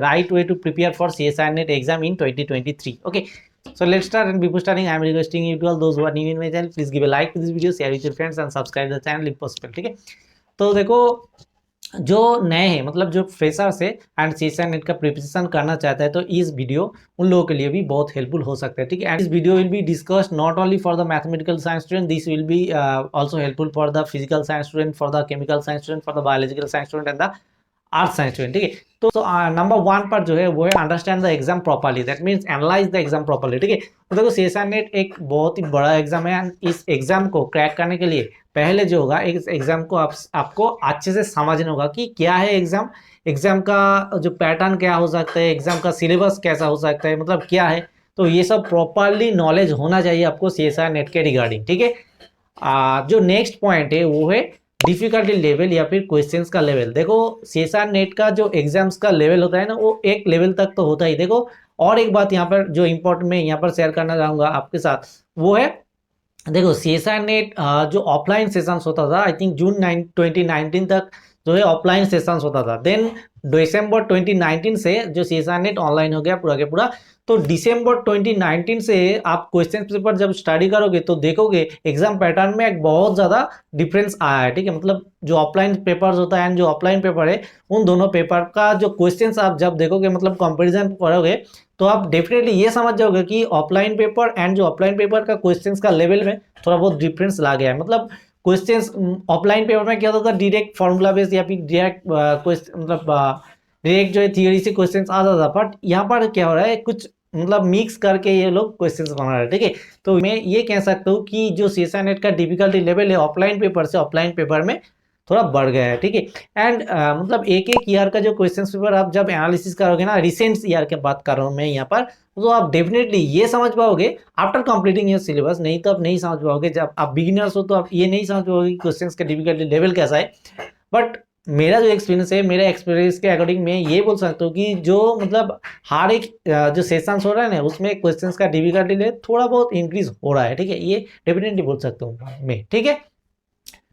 right way to prepare for CSIR NET exam in 2023. Okay, so let's start, and before starting I am requesting you to all those who are new in my channel, please give a like to this video, share with your friends and subscribe the channel if possible. ठीक है, तो देखो जो नए हैं मतलब जो freshers है एंड सीएसआईआर नेट का प्रिपरेशन करना चाहता है तो इस वीडियो उन लोगों के लिए भी बहुत हेल्पफुल हो सकता है। ठीक है, and this video will be discussed not only for the mathematical science student, this will be also helpful for the physical science student, for the chemical science student, for the biological science student and the art science student. ठीक है, तो number 1 पर जो है वो है understand the exam properly, that means analyse the exam properly. ठीक है, तो देखो सीएसआईआर नेट एक बहुत ही बड़ा एग्जाम है एंड इस एग्जाम को क्रैक करने के लिए पहले जो होगा इस एग्जाम को आपको अच्छे से समझना होगा कि क्या है एग्जाम, एग्जाम का जो पैटर्न क्या हो सकता है, एग्जाम का सिलेबस कैसा हो सकता है, मतलब क्या है, तो ये सब प्रॉपर्ली नॉलेज होना चाहिए आपको सीएसआईआर नेट के रिगार्डिंग। ठीक है, जो नेक्स्ट पॉइंट है वो है डिफिकल्टी लेवल या फिर क्वेश्चंस का लेवल। देखो सीएसआईआर नेट का जो एग्जाम्स का लेवल होता है ना वो एक लेवल तक तो होता ही। देखो और एक बात यहाँ पर जो इम्पोर्टेंट मैं यहाँ पर शेयर करना चाहूँगा आपके साथ वो है, देखो सीएसआईआर नेट जो ऑफलाइन सेशंस होता था आई थिंक जून 2019 तक जो है ऑफलाइन सेशंस होता था, देन दिसंबर 2019 से जो सीएसआईआर नेट ऑनलाइन हो गया पूरा के पूरा। तो दिसंबर 2019 से आप क्वेश्चन पेपर जब स्टडी करोगे तो देखोगे एग्जाम पैटर्न में एक बहुत ज़्यादा डिफरेंस आया है। ठीक है, मतलब जो ऑफलाइन पेपर्स होता है एंड जो ऑफलाइन पेपर है उन दोनों पेपर का जो क्वेश्चंस आप जब देखोगे मतलब कंपैरिजन करोगे तो आप डेफिनेटली ये समझ जाओगे कि ऑफलाइन पेपर एंड जो ऑफलाइन पेपर का क्वेश्चंस का लेवल में थोड़ा बहुत डिफरेंस ला गया है। मतलब क्वेश्चंस ऑफलाइन पेपर में क्या होता था डायरेक्ट फॉर्मूला बेस्ड या फिर डायरेक्ट क्वेश्चन मतलब डायरेक्ट जो है थियरी से क्वेश्चंस आता था, बट यहाँ पर क्या हो रहा है कुछ मतलब मिक्स करके ये लोग क्वेश्चंस बना रहे हैं। ठीक है, तो मैं ये कह सकता हूँ कि जो सीएसआईआर नेट का डिफिकल्टी लेवल है ऑफलाइन पेपर से ऑफलाइन पेपर में थोड़ा बढ़ गया है। ठीक है, एंड मतलब एक एक ईयर का जो क्वेश्चन पेपर आप जब एनालिसिस करोगे ना, रिसेंट ईयर की बात कर रहा हूँ मैं यहाँ पर, तो आप डेफिनेटली ये समझ पाओगे आफ्टर कंप्लीटिंग योर सिलेबस, नहीं तो आप नहीं समझ पाओगे। जब आप बिगिनर्स हो तो आप ये नहीं समझ पाओगे क्वेश्चन का डिफिकल्टी लेवल कैसा है। बट मेरा जो एक्सपीरियंस है, मेरे एक्सपीरियंस के अकॉर्डिंग मैं ये बोल सकता हूँ कि जो मतलब हर एक जो सेशंस हो रहा है ना उसमें क्वेश्चंस का डिफिकल्टी लेवल थोड़ा बहुत इंक्रीज हो रहा है। ठीक है, ये डेफिनेटली बोल सकता हूँ मैं। ठीक है,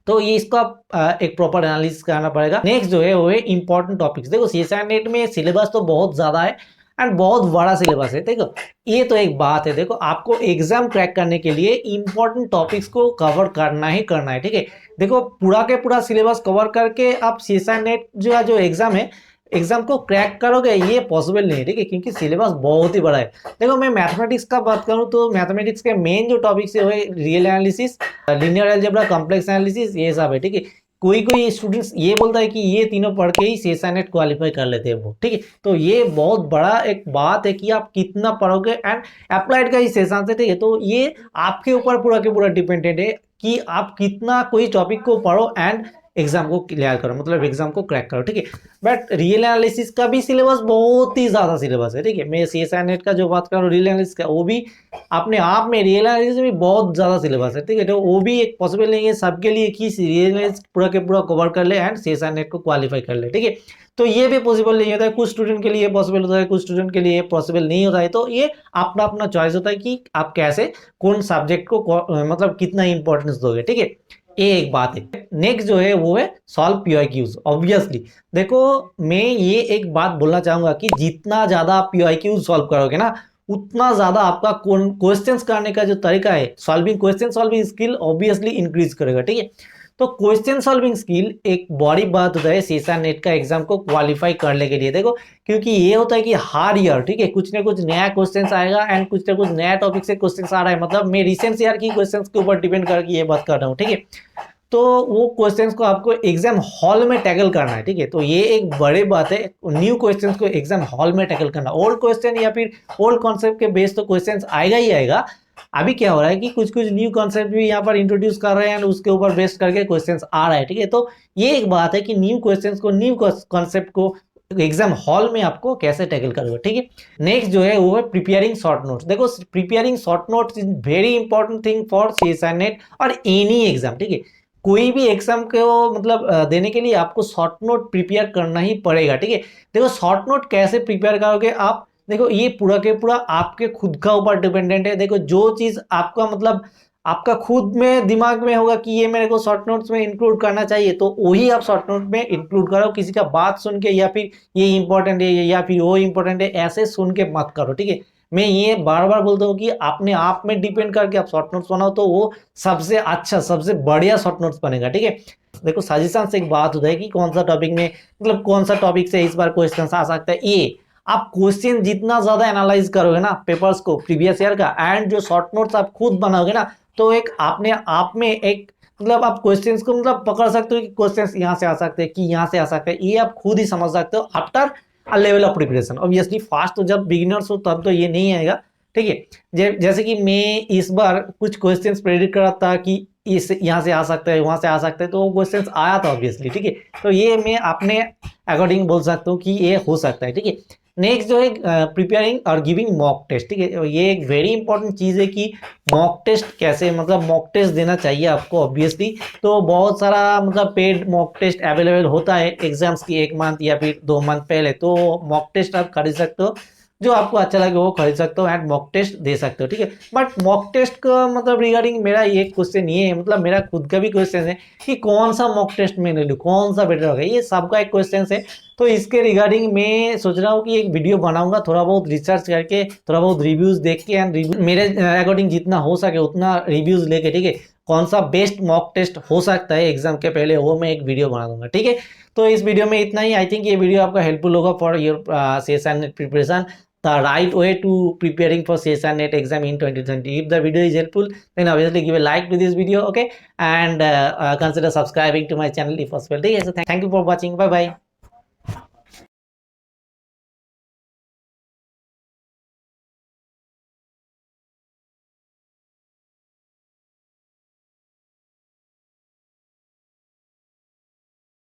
तो ये इसको आप एक प्रॉपर एनालिसिस करना पड़ेगा। नेक्स्ट जो है वो है इंपॉर्टेंट टॉपिक्स। देखो सीएसआईआर नेट में सिलेबस तो बहुत ज्यादा है एंड बहुत बड़ा सिलेबस है। देखो ये तो एक बात है, देखो आपको एग्जाम क्रैक करने के लिए इंपॉर्टेंट टॉपिक्स को कवर करना ही करना है। ठीक है, देखो पूरा के पूरा सिलेबस कवर करके आप सीएसआईआर नेट जो एग्जाम है एग्जाम को क्रैक करोगे ये पॉसिबल नहीं है। ठीक है, क्योंकि सिलेबस बहुत ही बड़ा है। देखो मैं मैथमेटिक्स का बात करूं तो मैथमेटिक्स के मेन जो टॉपिक्स है वो है real analysis, linear algebra, complex analysis, ये सब है। ठीक है, कोई कोई स्टूडेंट्स ये बोलता है कि ये तीनों पढ़ के ही सीएसआईआर नेट क्वालिफाई कर लेते हैं वो। ठीक है, तो ये बहुत बड़ा एक बात है कि आप कितना पढ़ोगे एंड अप्लाइड का ही सेशन है। ठीक है, तो ये आपके ऊपर पूरा के पूरा डिपेंडेंट है कि आप कितना कोई टॉपिक को पढ़ो एंड एग्जाम को क्लियर करो, मतलब एग्जाम को क्रैक करो। ठीक है, बट रियल एनालिसिस का भी सिलेबस बहुत ही ज्यादा सिलेबस है। ठीक है, मैं सीएसआईआर नेट का जो बात कर रहा हूँ रियल एनालिसिस का, वो भी अपने आप में रियल एनालिसिस में बहुत ज्यादा सिलेबस है। ठीक है, तो वो भी एक पॉसिबल नहीं है सबके लिए कि रियल एनालिसिस पूरा के पूरा कवर कर ले एंड सीएसआईआर नेट को क्वालिफाई कर ले। ठीक है, तो ये भी पॉसिबल नहीं होता है, कुछ स्टूडेंट के लिए पॉसिबल होता है, कुछ स्टूडेंट के लिए पॉसिबल नहीं होता है। तो ये अपना अपना चॉइस होता है कि आप कैसे कौन सब्जेक्ट को मतलब कितना इंपॉर्टेंस दोगे। ठीक है, ये एक बात है। नेक्स्ट जो है वो है सॉल्व पीआईक्यूज। ऑब्वियसली देखो मैं ये एक बात बोलना चाहूंगा कि जितना ज्यादा आप पीआईक्यूज सॉल्व करोगे ना उतना ज्यादा आपका क्वेश्चंस करने का जो तरीका है, question solving skill obviously increase करेगा। ठीक है, तो क्वेश्चन सॉल्विंग स्किल एक बड़ी बात होता है सीएसआईआर नेट का एग्जाम को क्वालिफाई करने के लिए। देखो क्योंकि ये होता है कि हर ईयर ठीक है कुछ ना कुछ नया क्वेश्चन आएगा एंड कुछ ना कुछ नया टॉपिक से क्वेश्चन आ रहा है। मतलब मैं रिसेंट ईयर की क्वेश्चन के ऊपर डिपेंड करके ये बात कर रहा हूँ। ठीक है, तो वो क्वेश्चंस को आपको एग्जाम हॉल में टैकल करना है। ठीक है, तो ये एक बड़ी बात है न्यू क्वेश्चंस को एग्जाम हॉल में टैकल करना। ओल्ड क्वेश्चन या फिर ओल्ड कॉन्सेप्ट के बेस तो क्वेश्चंस आएगा ही आएगा। अभी क्या हो रहा है कि कुछ कुछ न्यू कॉन्सेप्ट भी यहाँ पर इंट्रोड्यूस कर रहे हैं उसके ऊपर बेस करके क्वेश्चंस आ रहा है। ठीक है, तो ये एक बात है कि न्यू क्वेश्चंस को न्यू कॉन्सेप्ट को एग्जाम हॉल में आपको कैसे टैकल करोगे। ठीक है, नेक्स्ट जो है वो है प्रिपेयरिंग शॉर्ट नोट्स। देखो preparing short notes is very important thing for CSIR net और एनी एग्जाम। ठीक है, कोई भी एग्जाम को मतलब देने के लिए आपको शॉर्ट नोट प्रिपेयर करना ही पड़ेगा। ठीक है, देखो शॉर्ट नोट कैसे प्रिपेयर करोगे आप, देखो ये पूरा के पूरा आपके खुद का ऊपर डिपेंडेंट है। देखो जो चीज आपका मतलब आपका खुद में दिमाग में होगा कि ये मेरे को शॉर्ट नोट्स में इंक्लूड करना चाहिए, तो वही आप शॉर्ट नोट में इंक्लूड करो। किसी का बात सुन के या फिर ये इंपॉर्टेंट है या फिर वो इंपॉर्टेंट है ऐसे सुन के मत करो, ठीक है। मैं ये बार बार बोलता हूँ कि अपने आप में डिपेंड करके आप शॉर्ट नोट्स बनाओ, तो वो सबसे अच्छा सबसे बढ़िया शॉर्ट नोट्स बनेगा, ठीक है। देखो सजेशन से एक बात होता है कि कौन सा टॉपिक में, मतलब कौन सा टॉपिक से इस बार क्वेश्चन आ सकता है। ये आप क्वेश्चन जितना ज्यादा एनालाइज करोगे ना पेपर्स को प्रीवियस ईयर का, एंड जो शॉर्ट नोट्स आप खुद बनाओगे ना, तो एक आपने आप में एक मतलब आप क्वेश्चंस को मतलब पकड़ सकते हो कि क्वेश्चंस यहाँ से आ सकते हैं कि यहाँ से आ सकते हैं, ये आप खुद ही समझ सकते हो after a level of preparation. Obviously fast तो जब बिगिनर्स हो तब तो ये नहीं आएगा, ठीक है। जैसे कि मैं इस बार कुछ क्वेश्चंस प्रेडिक्ट कर रहा था कि इस यहाँ से आ सकता है, वहां से आ सकता है, तो वो क्वेश्चंस आया था ऑब्वियसली, ठीक है। तो ये मैं अपने अकॉर्डिंग बोल सकता हूँ कि ये हो सकता है, ठीक है। नेक्स्ट जो है प्रिपेयरिंग और गिविंग मॉक टेस्ट, ठीक है। ये एक वेरी इंपॉर्टेंट चीज है कि मॉक टेस्ट कैसे, मतलब मॉक टेस्ट देना चाहिए आपको ऑब्वियसली। तो बहुत सारा मतलब पेड मॉक टेस्ट अवेलेबल होता है एग्जाम्स की 1 मंथ या फिर 2 मंथ पहले, तो मॉक टेस्ट आप खरीद सकते हो, जो आपको अच्छा लगे वो खरीद सकते हो एंड मॉक टेस्ट दे सकते हो, ठीक है। बट मॉक टेस्ट का मतलब रिगार्डिंग मेरा ये क्वेश्चन ये है, मतलब मेरा खुद का भी क्वेश्चन है कि कौन सा मॉक टेस्ट मैं ले लूँ, कौन सा बेटर होगा, ये सबका एक क्वेश्चन है। तो इसके रिगार्डिंग मैं सोच रहा हूँ कि एक वीडियो बनाऊंगा, थोड़ा बहुत रिसर्च करके, थोड़ा बहुत रिव्यूज देख के एंड मेरे अकॉर्डिंग जितना हो सके उतना रिव्यूज लेके, ठीक है, कौन सा बेस्ट मॉक टेस्ट हो सकता है एग्जाम के पहले, वो मैं एक वीडियो बना दूंगा, ठीक है। तो इस वीडियो में इतना ही। आई थिंक ये वीडियो आपका हेल्पफुल होगा for your session preparation, the right way to preparing for CSIR exam in 2020. If the video is helpful, then obviously give a like to this video, okay, and consider subscribing to my channel if possible. Okay, so thank you for watching. Bye bye.